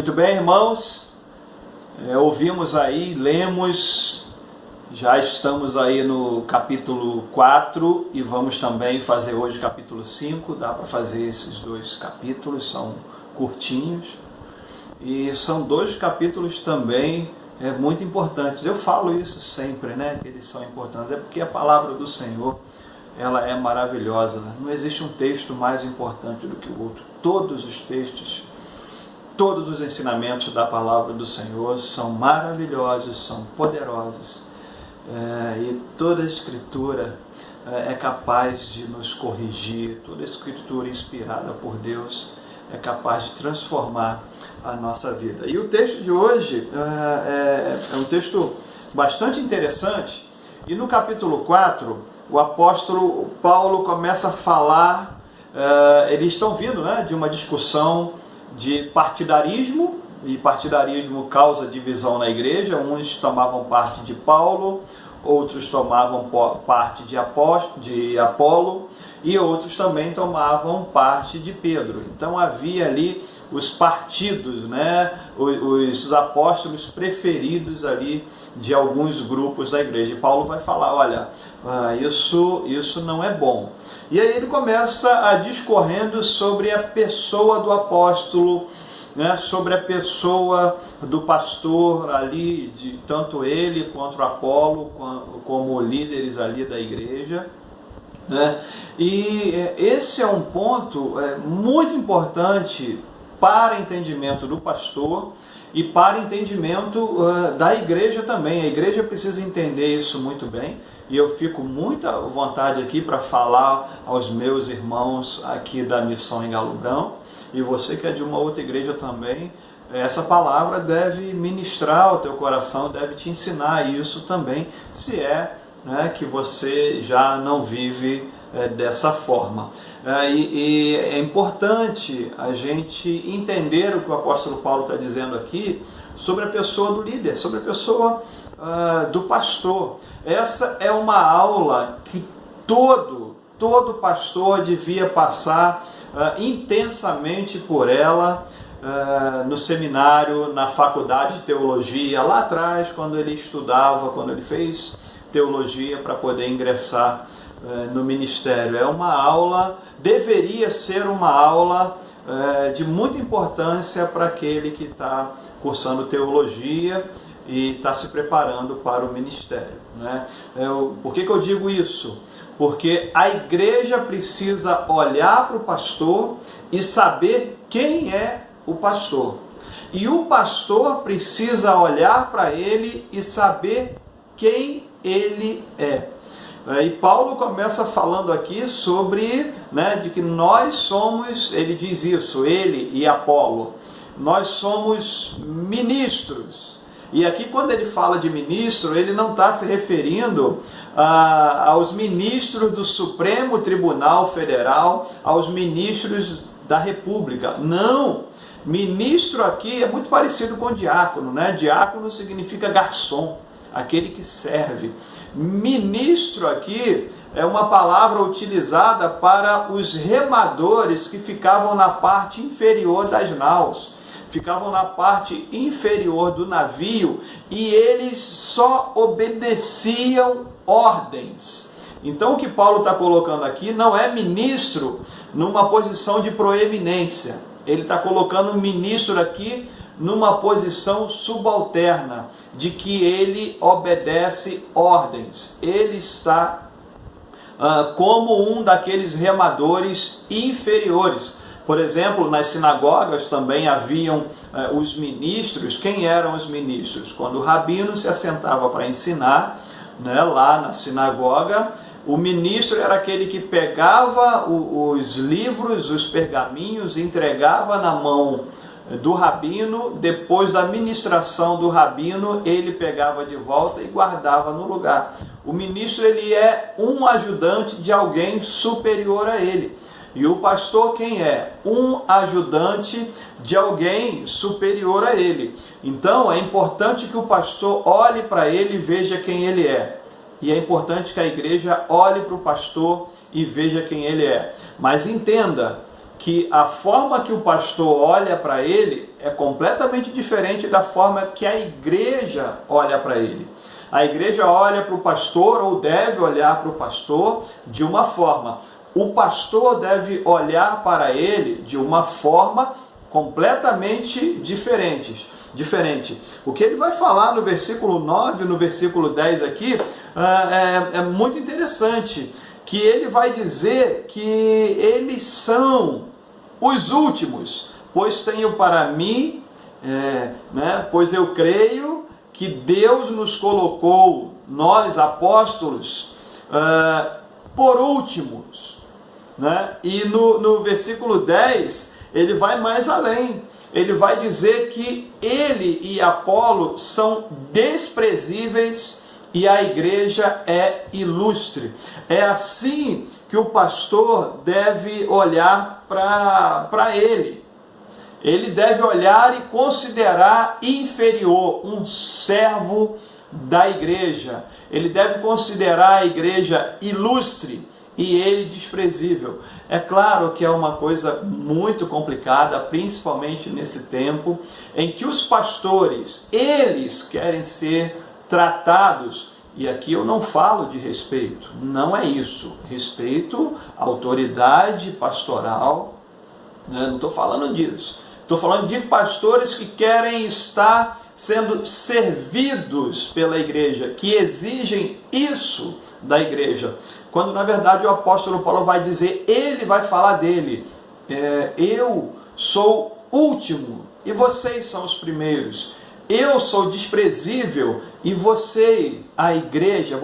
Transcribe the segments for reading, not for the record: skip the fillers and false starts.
Muito bem, irmãos, ouvimos aí, lemos, já estamos aí no capítulo 4 e vamos também fazer hoje o capítulo 5, dá para fazer esses dois capítulos, são curtinhos e são dois capítulos também muito importantes. Eu falo isso sempre, né, que eles são importantes, é porque a palavra do Senhor, ela é maravilhosa, não existe um texto mais importante do que o outro, todos os textos, todos os ensinamentos da palavra do Senhor são maravilhosos, são poderosos, e toda a Escritura é capaz de nos corrigir, toda a Escritura inspirada por Deus é capaz de transformar a nossa vida. E o texto de hoje é um texto bastante interessante, e no capítulo 4, o apóstolo Paulo começa a falar, eles estão vindo, né, de uma discussão de partidarismo, e partidarismo causa divisão na igreja. Uns tomavam parte de Paulo, outros tomavam parte de Apolo, e outros também tomavam parte de Pedro. Então havia ali os partidos, né? os apóstolos preferidos ali de alguns grupos da igreja. E Paulo vai falar, olha, isso não é bom. E aí ele começa a discorrendo sobre a pessoa do apóstolo, né, sobre a pessoa do pastor ali, de tanto ele quanto o Apolo, como líderes ali da igreja. Né? E esse é um ponto muito importante para entendimento do pastor e para entendimento da igreja também. A igreja precisa entender isso muito bem. E eu fico muito à vontade aqui para falar aos meus irmãos aqui da Missão em Galo Branco, e você que é de uma outra igreja também, essa palavra deve ministrar o teu coração, deve te ensinar isso também, se é, né, que você já não vive dessa forma. E é importante a gente entender o que o apóstolo Paulo está dizendo aqui sobre a pessoa do líder, sobre a pessoa do pastor. Essa é uma aula que todo pastor devia passar intensamente por ela no seminário, na faculdade de teologia, lá atrás, quando ele estudava, quando ele fez teologia para poder ingressar no ministério. É uma aula, deveria ser uma aula de muita importância para aquele que está cursando teologia e está se preparando para o ministério. Né? Por que eu digo isso? Porque a igreja precisa olhar para o pastor e saber quem é o pastor. E o pastor precisa olhar para ele e saber quem ele é. E Paulo começa falando aqui sobre, né, de que nós somos, ele diz isso, ele e Apolo, nós somos ministros. E aqui quando ele fala de ministro, ele não está se referindo aos ministros do Supremo Tribunal Federal, aos ministros da República. Não! Ministro aqui é muito parecido com diácono, né? Diácono significa garçom, aquele que serve. Ministro aqui é uma palavra utilizada para os remadores que ficavam na parte inferior das naus, ficavam na parte inferior do navio, e eles só obedeciam ordens. Então o que Paulo está colocando aqui não é ministro numa posição de proeminência, ele está colocando um ministro aqui numa posição subalterna, de que ele obedece ordens. Ele está como um daqueles remadores inferiores. Por exemplo, nas sinagogas também haviam os ministros. Quem eram os ministros? Quando o rabino se assentava para ensinar, né, lá na sinagoga, o ministro era aquele que pegava os livros, os pergaminhos, entregava na mão do rabino. Depois da ministração do rabino, ele pegava de volta e guardava no lugar. O ministro, ele é um ajudante de alguém superior a ele. E o pastor quem é? Um ajudante de alguém superior a ele. Então é importante que o pastor olhe para ele e veja quem ele é. E é importante que a igreja olhe para o pastor e veja quem ele é. Mas entenda que a forma que o pastor olha para ele é completamente diferente da forma que a igreja olha para ele. A igreja olha para o pastor, ou deve olhar para o pastor, de uma forma. O pastor deve olhar para ele de uma forma completamente diferente. O que ele vai falar no versículo 9 e no versículo 10 aqui é muito interessante, que ele vai dizer que eles são os últimos, pois tenho para mim, pois eu creio que Deus nos colocou, nós apóstolos, por últimos. E no versículo 10, ele vai mais além. Ele vai dizer que ele e Apolo são desprezíveis e a igreja é ilustre. É assim que o pastor deve olhar para ele. Ele deve olhar e considerar inferior um servo da igreja. Ele deve considerar a igreja ilustre e ele desprezível. É claro que é uma coisa muito complicada, principalmente nesse tempo em que os pastores, eles querem ser tratados, e aqui eu não falo de respeito, não é isso, respeito à autoridade pastoral, não estou falando disso, estou falando de pastores que querem estar sendo servidos pela igreja, que exigem isso da igreja, quando na verdade o apóstolo Paulo vai dizer, ele vai falar dele, eu sou último e vocês são os primeiros, eu sou desprezível e vocês, a igreja,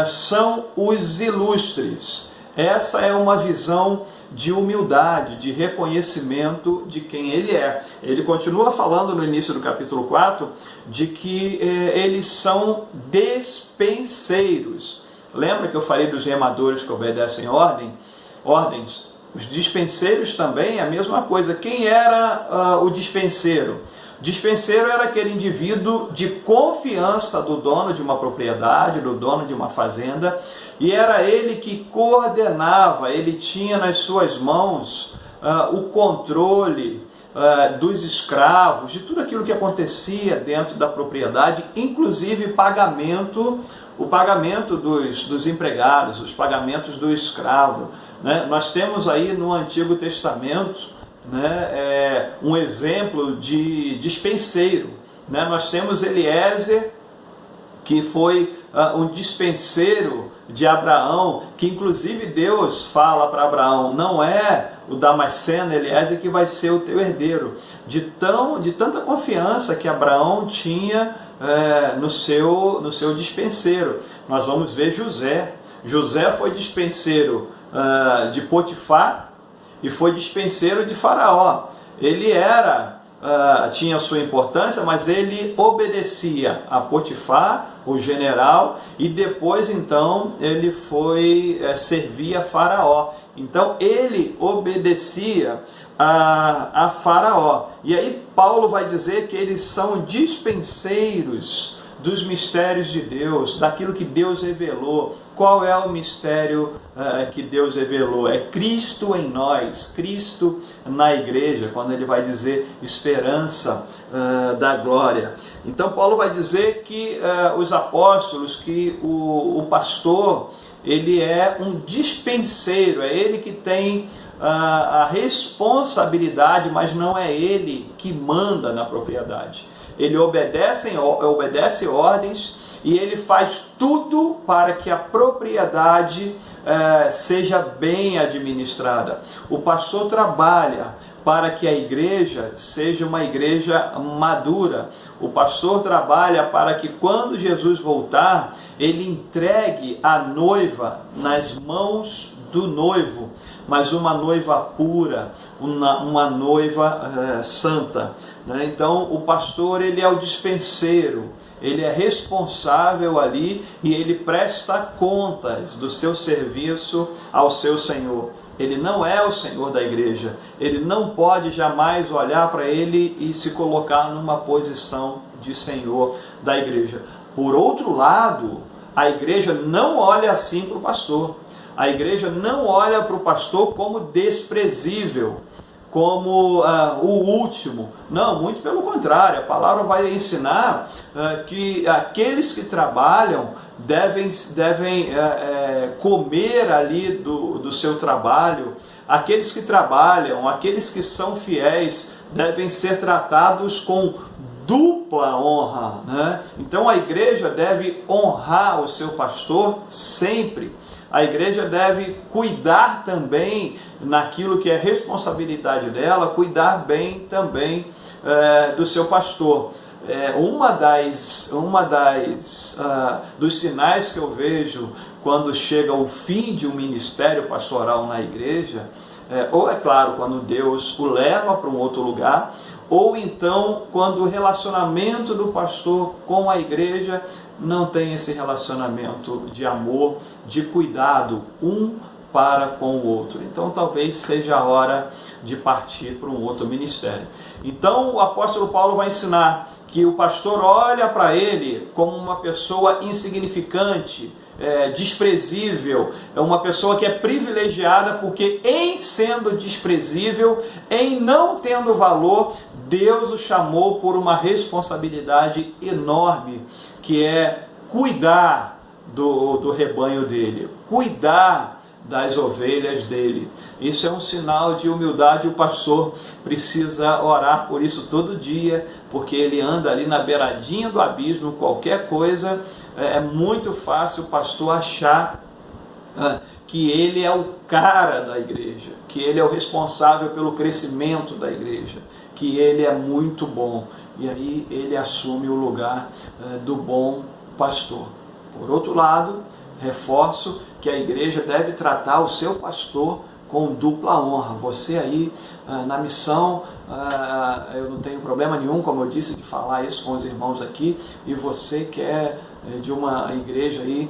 são os ilustres. Essa é uma visão de humildade, de reconhecimento de quem ele é. Ele continua falando no início do capítulo 4 de que eles são despenseiros. Lembra que eu falei dos remadores que obedecem ordens? Os dispenseiros também é a mesma coisa. Quem era o dispenseiro? Dispenseiro era aquele indivíduo de confiança do dono de uma propriedade, do dono de uma fazenda, e era ele que coordenava, ele tinha nas suas mãos o controle dos escravos, de tudo aquilo que acontecia dentro da propriedade, inclusive o pagamento dos empregados, os pagamentos do escravo. Nós temos aí no Antigo Testamento um exemplo de dispenseiro. Nós temos Eliezer, que foi um dispenseiro de Abraão, que inclusive Deus fala para Abraão, não é o Damasceno, Eliezer, que vai ser o teu herdeiro. De tanta confiança que Abraão tinha no seu dispenseiro. Nós vamos ver José. José foi dispenseiro de Potifar, e foi dispenseiro de Faraó. Ele tinha sua importância, mas ele obedecia a Potifar, o general, e depois então ele foi servir a Faraó. Então ele obedecia a Faraó. E aí Paulo vai dizer que eles são dispenseiros dos mistérios de Deus, daquilo que Deus revelou. Qual é o mistério que Deus revelou? É Cristo em nós, Cristo na igreja, quando ele vai dizer esperança da glória. Então Paulo vai dizer que os apóstolos, que o pastor, ele é um dispenseiro, é ele que tem a responsabilidade, mas não é ele que manda na propriedade. Ele obedece ordens e ele faz tudo para que a propriedade seja bem administrada. O pastor trabalha para que a igreja seja uma igreja madura. O pastor trabalha para que quando Jesus voltar, ele entregue a noiva nas mãos do noivo, mas uma noiva pura, uma noiva santa. Então o pastor, ele é o dispenseiro, ele é responsável ali e ele presta contas do seu serviço ao seu Senhor. Ele não é o Senhor da igreja, ele não pode jamais olhar para ele e se colocar numa posição de Senhor da igreja. Por outro lado, a igreja não olha assim para o pastor. A igreja não olha para o pastor como desprezível, como o último. Não, muito pelo contrário. A palavra vai ensinar que aqueles que trabalham devem comer ali do seu trabalho. Aqueles que trabalham, aqueles que são fiéis, devem ser tratados com dupla honra, né? Então a igreja deve honrar o seu pastor sempre. A igreja deve cuidar também naquilo que é responsabilidade dela, cuidar bem também do seu pastor. Dos sinais que eu vejo quando chega o fim de um ministério pastoral na igreja, ou é claro, quando Deus o leva para um outro lugar, ou então quando o relacionamento do pastor com a igreja não tem esse relacionamento de amor, de cuidado um para com o outro. Então talvez seja a hora de partir para um outro ministério. Então o apóstolo Paulo vai ensinar que o pastor olha para ele como uma pessoa insignificante, desprezível, é uma pessoa que é privilegiada porque, em sendo desprezível, em não tendo valor, Deus o chamou por uma responsabilidade enorme, que é cuidar do rebanho dele, cuidar das ovelhas dele. Isso é um sinal de humildade. O pastor precisa orar por isso todo dia, porque ele anda ali na beiradinha do abismo. Qualquer coisa, é muito fácil o pastor achar que ele é o cara da igreja, que ele é o responsável pelo crescimento da igreja, que ele é muito bom, e aí ele assume o lugar do bom pastor. Por outro lado, reforço que a igreja deve tratar o seu pastor com dupla honra. Você aí na missão, eu não tenho problema nenhum, como eu disse, de falar isso com os irmãos aqui, e você que é de uma igreja aí,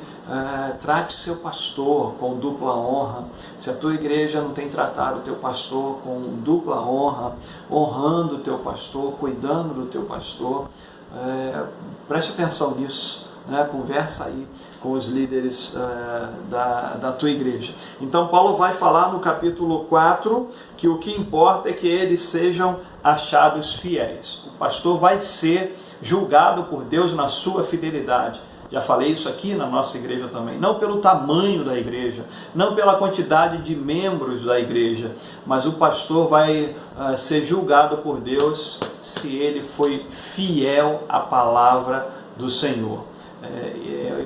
trate seu pastor com dupla honra. Se a tua igreja não tem tratado o teu pastor com dupla honra, honrando o teu pastor, cuidando do teu pastor, preste atenção nisso, né? Conversa aí com os líderes da tua igreja. Então Paulo vai falar no capítulo 4 que o que importa é que eles sejam achados fiéis. O pastor vai ser julgado por Deus na sua fidelidade. Já falei isso aqui na nossa igreja também. Não pelo tamanho da igreja, não pela quantidade de membros da igreja, mas o pastor vai ser julgado por Deus se ele foi fiel à palavra do Senhor.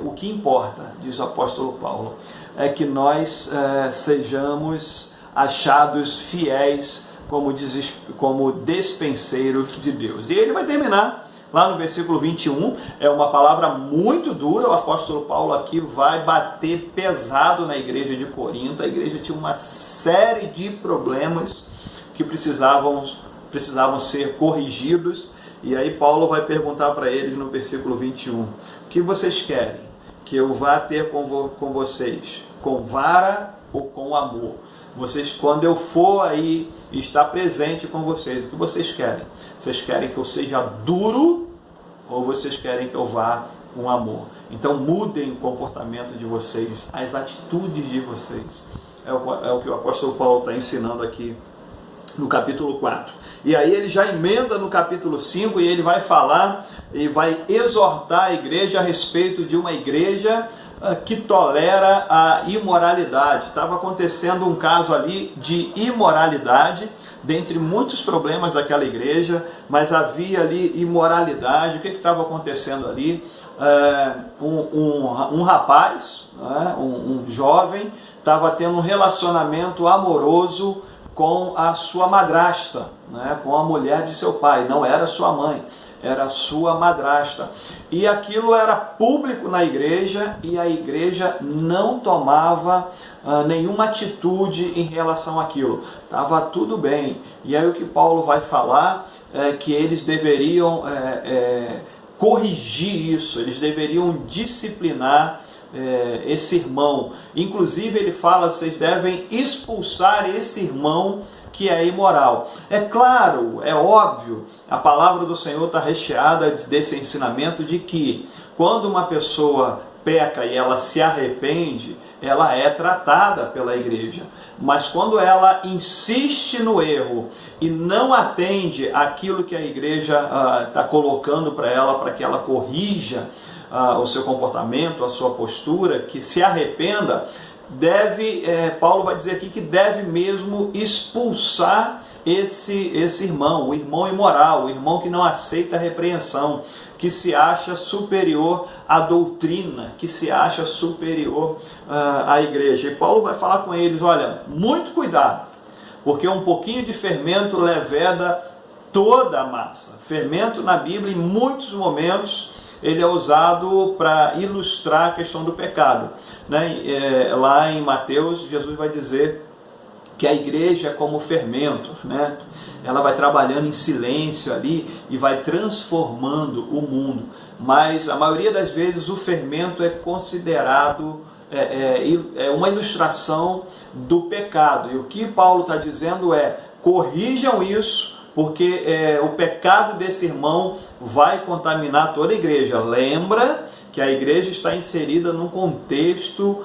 O que importa, diz o apóstolo Paulo, é que nós sejamos achados fiéis como despenseiros de Deus. E ele vai terminar lá no versículo 21, é uma palavra muito dura. O apóstolo Paulo aqui vai bater pesado na igreja de Corinto. A igreja tinha uma série de problemas que precisavam ser corrigidos. E aí Paulo vai perguntar para eles no versículo 21, o que vocês querem que eu vá ter com vocês? Com vara ou com amor? Vocês, quando eu for aí estar presente com vocês, o que vocês querem? Vocês querem que eu seja duro ou vocês querem que eu vá com amor? Então mudem o comportamento de vocês, as atitudes de vocês. É o que o apóstolo Paulo está ensinando aqui no capítulo 4. E aí ele já emenda no capítulo 5 e ele vai falar e vai exortar a igreja a respeito de uma igreja que tolera a imoralidade. Estava acontecendo um caso ali de imoralidade, dentre muitos problemas daquela igreja, mas havia ali imoralidade. O que estava acontecendo ali? Um rapaz, um jovem, estava tendo um relacionamento amoroso com a sua madrasta, com a mulher de seu pai. Não era sua mãe, era sua madrasta. E aquilo era público na igreja e a igreja não tomava nenhuma atitude em relação àquilo. Estava tudo bem. E aí o que Paulo vai falar é que eles deveriam corrigir isso, eles deveriam disciplinar esse irmão. Inclusive ele fala, vocês devem expulsar esse irmão que é imoral. É claro, é óbvio, a palavra do Senhor está recheada desse ensinamento de que quando uma pessoa peca e ela se arrepende, ela é tratada pela igreja. Mas quando ela insiste no erro e não atende aquilo que a igreja está colocando para ela, para que ela corrija o seu comportamento, a sua postura, que se arrependa, Paulo vai dizer aqui que deve mesmo expulsar esse irmão, o irmão imoral, o irmão que não aceita a repreensão, que se acha superior à doutrina, que se acha superior à igreja. E Paulo vai falar com eles, olha, muito cuidado, porque um pouquinho de fermento leveda toda a massa. Fermento na Bíblia, em muitos momentos, ele é usado para ilustrar a questão do pecado. Lá em Mateus, Jesus vai dizer que a igreja é como fermento, né? Ela vai trabalhando em silêncio ali e vai transformando o mundo. Mas a maioria das vezes o fermento é considerado uma ilustração do pecado. E o que Paulo está dizendo é, corrijam isso, porque o pecado desse irmão vai contaminar toda a igreja. Lembra que a igreja está inserida num contexto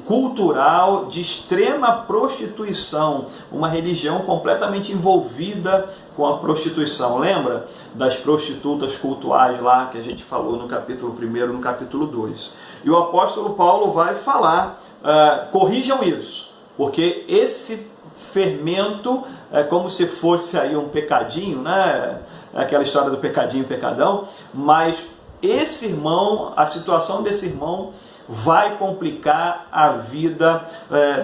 cultural de extrema prostituição, uma religião completamente envolvida com a prostituição. Lembra das prostitutas cultuais lá que a gente falou no capítulo 1, no capítulo 2. E o apóstolo Paulo vai falar, corrijam isso, porque esse fermento é como se fosse aí um pecadinho, né? Aquela história do pecadinho e pecadão, mas esse irmão, a situação desse irmão vai complicar a vida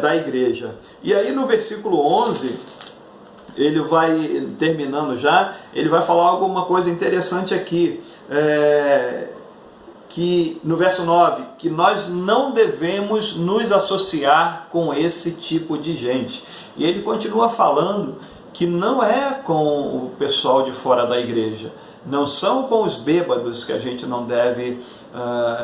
da igreja. E aí no versículo 11, ele vai, terminando já, ele vai falar alguma coisa interessante aqui, que no verso 9, que nós não devemos nos associar com esse tipo de gente. E ele continua falando que não é com o pessoal de fora da igreja, não são com os bêbados que a gente não deve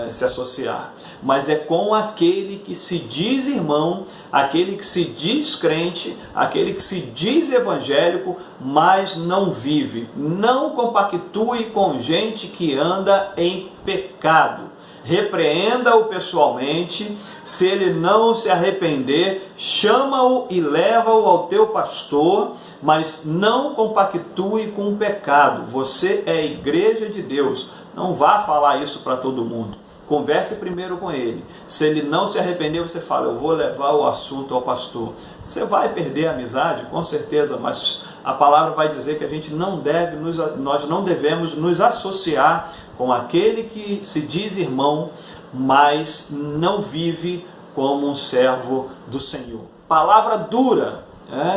se associar, mas é com aquele que se diz irmão, aquele que se diz crente, aquele que se diz evangélico, mas não vive. Não compactue com gente que anda em pecado. Repreenda-o pessoalmente. Se ele não se arrepender, chama-o e leva-o ao teu pastor, mas não compactue com o pecado. Você é a igreja de Deus. Não vá falar isso para todo mundo. Converse primeiro com ele. Se ele não se arrepender, você fala, eu vou levar o assunto ao pastor. Você vai perder a amizade, com certeza, mas a palavra vai dizer que a gente nós não devemos nos associar com aquele que se diz irmão, mas não vive como um servo do Senhor. Palavra dura.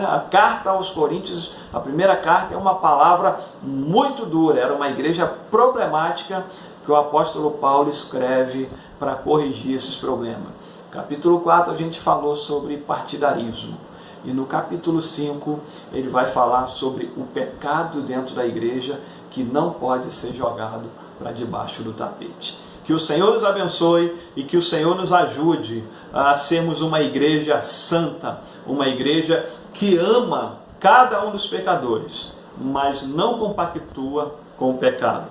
A carta aos Coríntios, a primeira carta, é uma palavra muito dura. Era uma igreja problemática que o apóstolo Paulo escreve para corrigir esses problemas. Capítulo 4 a gente falou sobre partidarismo. E no capítulo 5 ele vai falar sobre o pecado dentro da igreja que não pode ser jogado para debaixo do tapete. Que o Senhor nos abençoe e que o Senhor nos ajude a sermos uma igreja santa, uma igreja que ama cada um dos pecadores, mas não compactua com o pecado.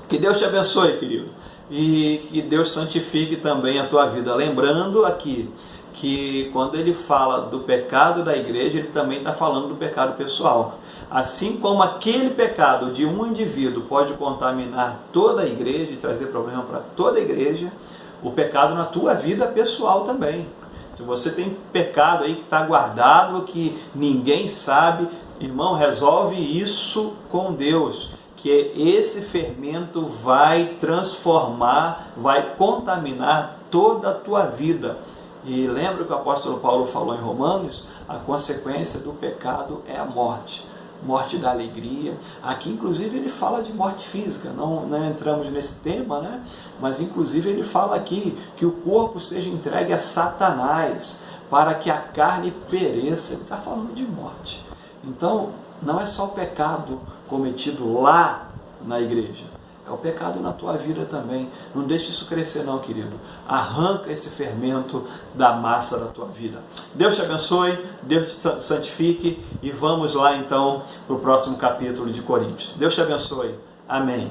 Que Deus te abençoe, querido, e que Deus santifique também a tua vida. Lembrando aqui que quando ele fala do pecado da igreja, ele também está falando do pecado pessoal. Assim como aquele pecado de um indivíduo pode contaminar toda a igreja e trazer problema para toda a igreja, o pecado na tua vida pessoal também. Se você tem pecado aí que está guardado, que ninguém sabe, irmão, resolve isso com Deus, que esse fermento vai transformar, vai contaminar toda a tua vida. E lembra que o apóstolo Paulo falou em Romanos? A consequência do pecado é a morte. Morte da alegria. Aqui inclusive ele fala de morte física, não entramos nesse tema, né? Mas inclusive ele fala aqui que o corpo seja entregue a Satanás, para que a carne pereça. Ele está falando de morte. Então não é só o pecado cometido lá na igreja, é o pecado na tua vida também. Não deixe isso crescer não, querido. Arranca esse fermento da massa da tua vida. Deus te abençoe, Deus te santifique e vamos lá então para o próximo capítulo de Coríntios. Deus te abençoe. Amém.